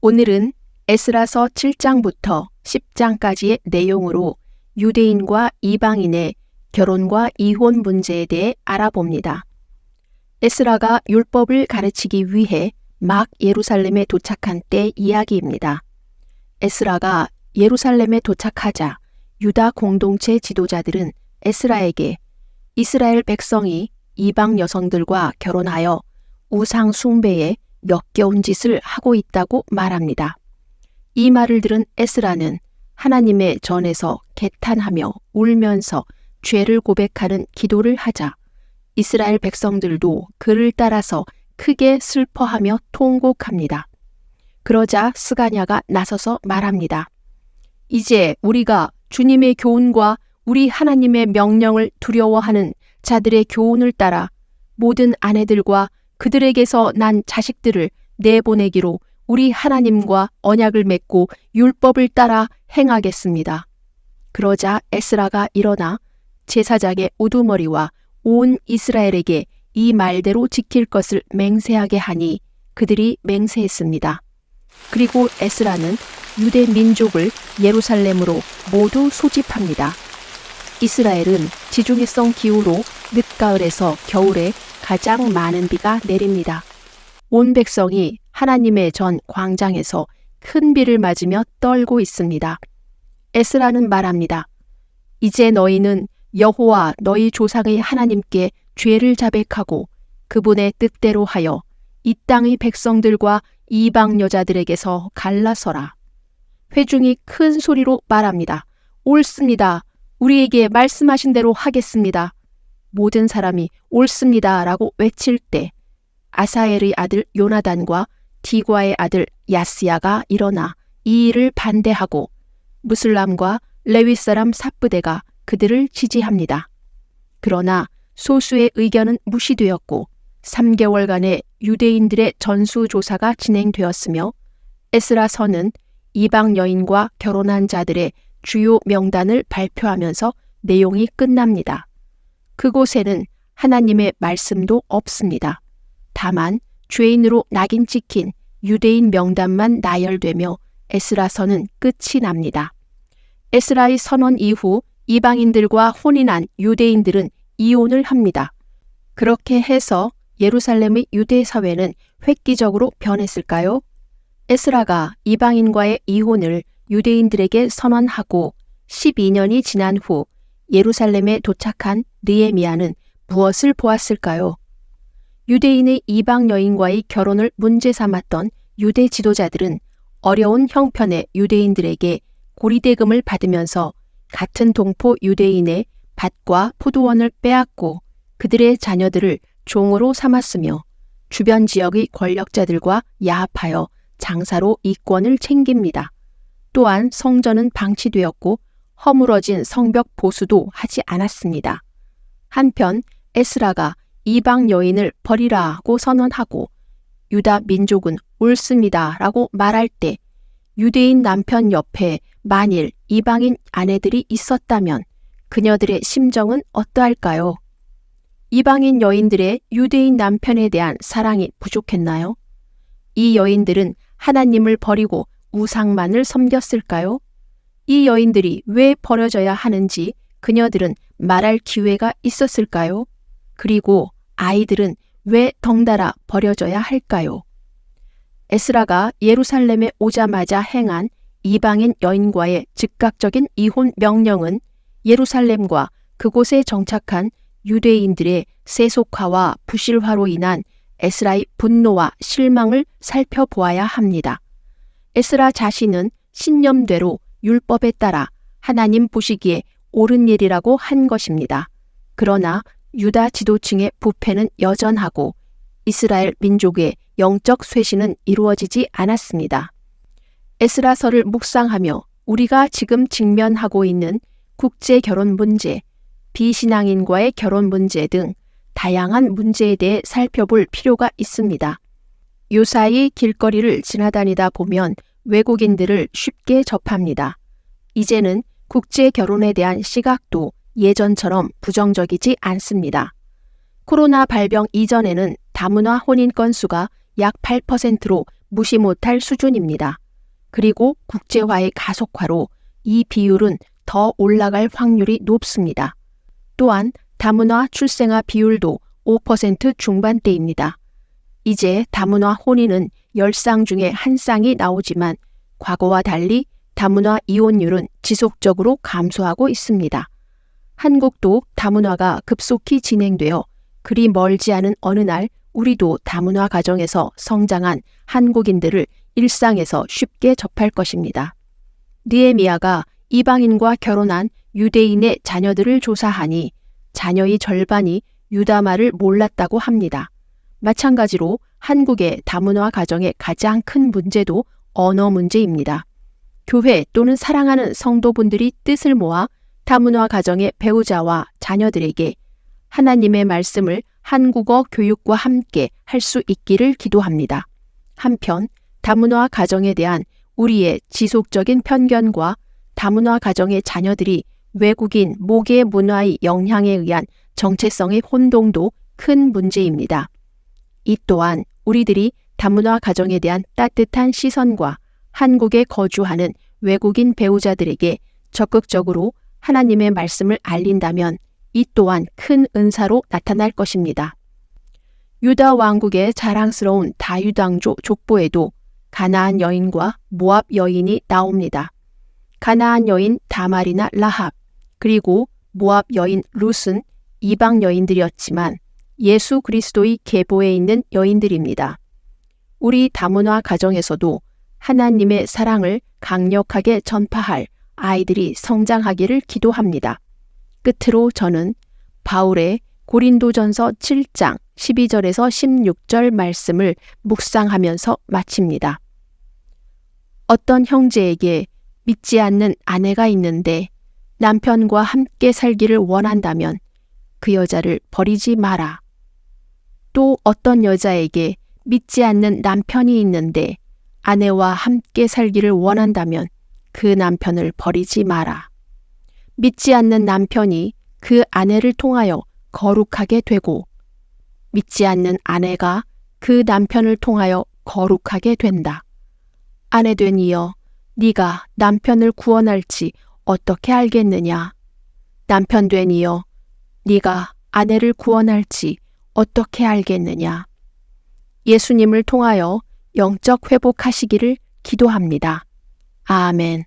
오늘은 에스라서 7장부터 10장까지의 내용으로 유대인과 이방인의 결혼과 이혼 문제에 대해 알아봅니다. 에스라가 율법을 가르치기 위해 막 예루살렘에 도착한 때 이야기입니다. 에스라가 예루살렘에 도착하자 유다 공동체 지도자들은 에스라에게 이스라엘 백성이 이방 여성들과 결혼하여 우상 숭배에 역겨운 짓을 하고 있다고 말합니다. 이 말을 들은 에스라는 하나님의 전에서 개탄하며 울면서 죄를 고백하는 기도를 하자 이스라엘 백성들도 그를 따라서 크게 슬퍼하며 통곡합니다. 그러자 스가냐가 나서서 말합니다. 이제 우리가 주님의 교훈과 우리 하나님의 명령을 두려워하는 자들의 교훈을 따라 모든 아내들과 그들에게서 난 자식들을 내보내기로 우리 하나님과 언약을 맺고 율법을 따라 행하겠습니다. 그러자 에스라가 일어나 제사장의 우두머리와 온 이스라엘에게 이 말대로 지킬 것을 맹세하게 하니 그들이 맹세했습니다. 그리고 에스라는 유대 민족을 예루살렘으로 모두 소집합니다. 이스라엘은 지중해성 기후로 늦가을에서 겨울에 가장 많은 비가 내립니다. 온 백성이 하나님의 전 광장에서 큰 비를 맞으며 떨고 있습니다. 에스라는 말합니다. 이제 너희는 여호와 너희 조상의 하나님께 죄를 자백하고 그분의 뜻대로 하여 이 땅의 백성들과 이방 여자들에게서 갈라서라. 회중이 큰 소리로 말합니다. 옳습니다. 우리에게 말씀하신 대로 하겠습니다. 모든 사람이 옳습니다 라고 외칠 때 아사엘의 아들 요나단과 디과의 아들 야스야가 일어나 이 일을 반대하고 무슬람과 레위 사람 삽브대가 그들을 지지합니다. 그러나 소수의 의견은 무시되었고 3개월간의 유대인들의 전수조사가 진행되었으며 에스라서는 이방 여인과 결혼한 자들의 주요 명단을 발표하면서 내용이 끝납니다. 그곳에는 하나님의 말씀도 없습니다. 다만 죄인으로 낙인 찍힌 유대인 명단만 나열되며 에스라서는 끝이 납니다. 에스라의 선언 이후 이방인들과 혼인한 유대인들은 이혼을 합니다. 그렇게 해서 예루살렘의 유대 사회는 획기적으로 변했을까요? 에스라가 이방인과의 이혼을 유대인들에게 선언하고 12년이 지난 후 예루살렘에 도착한 느헤미야는 무엇을 보았을까요? 유대인의 이방 여인과의 결혼을 문제 삼았던 유대 지도자들은 어려운 형편의 유대인들에게 고리대금을 받으면서 같은 동포 유대인의 밭과 포도원을 빼앗고 그들의 자녀들을 종으로 삼았으며 주변 지역의 권력자들과 야합하여 장사로 이권을 챙깁니다. 또한 성전은 방치되었고 허물어진 성벽 보수도 하지 않았습니다. 한편 에스라가 이방 여인을 버리라고 선언하고 유다 민족은 옳습니다 라고 말할 때 유대인 남편 옆에 만일 이방인 아내들이 있었다면 그녀들의 심정은 어떠할까요? 이방인 여인들의 유대인 남편에 대한 사랑이 부족했나요? 이 여인들은 하나님을 버리고 우상만을 섬겼을까요? 이 여인들이 왜 버려져야 하는지 그녀들은 말할 기회가 있었을까요? 그리고 아이들은 왜 덩달아 버려져야 할까요? 에스라가 예루살렘에 오자마자 행한 이방인 여인과의 즉각적인 이혼 명령은 예루살렘과 그곳에 정착한 유대인들의 세속화와 부실화로 인한 에스라의 분노와 실망을 살펴보아야 합니다. 에스라 자신은 신념대로 율법에 따라 하나님 보시기에 옳은 일이라고 한 것입니다. 그러나 유다 지도층의 부패는 여전하고 이스라엘 민족의 영적 쇄신은 이루어지지 않았습니다. 에스라서를 묵상하며 우리가 지금 직면하고 있는 국제 결혼 문제, 비신앙인과의 결혼 문제 등 다양한 문제에 대해 살펴볼 필요가 있습니다. 요사이 길거리를 지나다니다 보면 외국인들을 쉽게 접합니다. 이제는 국제 결혼에 대한 시각도 예전처럼 부정적이지 않습니다. 코로나 발병 이전에는 다문화 혼인 건수가 약 8%로 무시 못할 수준입니다. 그리고 국제화의 가속화로 이 비율은 더 올라갈 확률이 높습니다. 또한 다문화 출생아 비율도 5% 중반대입니다. 이제 다문화 혼인은 10쌍 중에 1쌍이 나오지만 과거와 달리 다문화 이혼율은 지속적으로 감소하고 있습니다. 한국도 다문화가 급속히 진행되어 그리 멀지 않은 어느 날 우리도 다문화 가정에서 성장한 한국인들을 일상에서 쉽게 접할 것입니다. 느헤미야가 이방인과 결혼한 유대인의 자녀들을 조사하니 자녀의 절반이 유다말을 몰랐다고 합니다. 마찬가지로 한국의 다문화 가정의 가장 큰 문제도 언어 문제입니다. 교회 또는 사랑하는 성도분들이 뜻을 모아 다문화 가정의 배우자와 자녀들에게 하나님의 말씀을 한국어 교육과 함께 할 수 있기를 기도합니다. 한편 다문화 가정에 대한 우리의 지속적인 편견과 다문화 가정의 자녀들이 외국인 모계 문화의 영향에 의한 정체성의 혼동도 큰 문제입니다. 이 또한 우리들이 다문화 가정에 대한 따뜻한 시선과 한국에 거주하는 외국인 배우자들에게 적극적으로 하나님의 말씀을 알린다면 이 또한 큰 은사로 나타날 것입니다. 유다 왕국의 자랑스러운 다유당조 족보에도 가나안 여인과 모압 여인이 나옵니다. 가나안 여인 다말이나 라합, 그리고 모압 여인 룻은 이방 여인들이었지만 예수 그리스도의 계보에 있는 여인들입니다. 우리 다문화 가정에서도 하나님의 사랑을 강력하게 전파할 아이들이 성장하기를 기도합니다. 끝으로 저는 바울의 고린도전서 7장 12절에서 16절 말씀을 묵상하면서 마칩니다. 어떤 형제에게 믿지 않는 아내가 있는데 남편과 함께 살기를 원한다면 그 여자를 버리지 마라. 또 어떤 여자에게 믿지 않는 남편이 있는데 아내와 함께 살기를 원한다면 그 남편을 버리지 마라. 믿지 않는 남편이 그 아내를 통하여 거룩하게 되고 믿지 않는 아내가 그 남편을 통하여 거룩하게 된다. 아내된 이여, 네가 남편을 구원할지 어떻게 알겠느냐? 남편된 이여, 네가 아내를 구원할지 어떻게 알겠느냐? 예수님을 통하여 영적 회복하시기를 기도합니다. 아멘.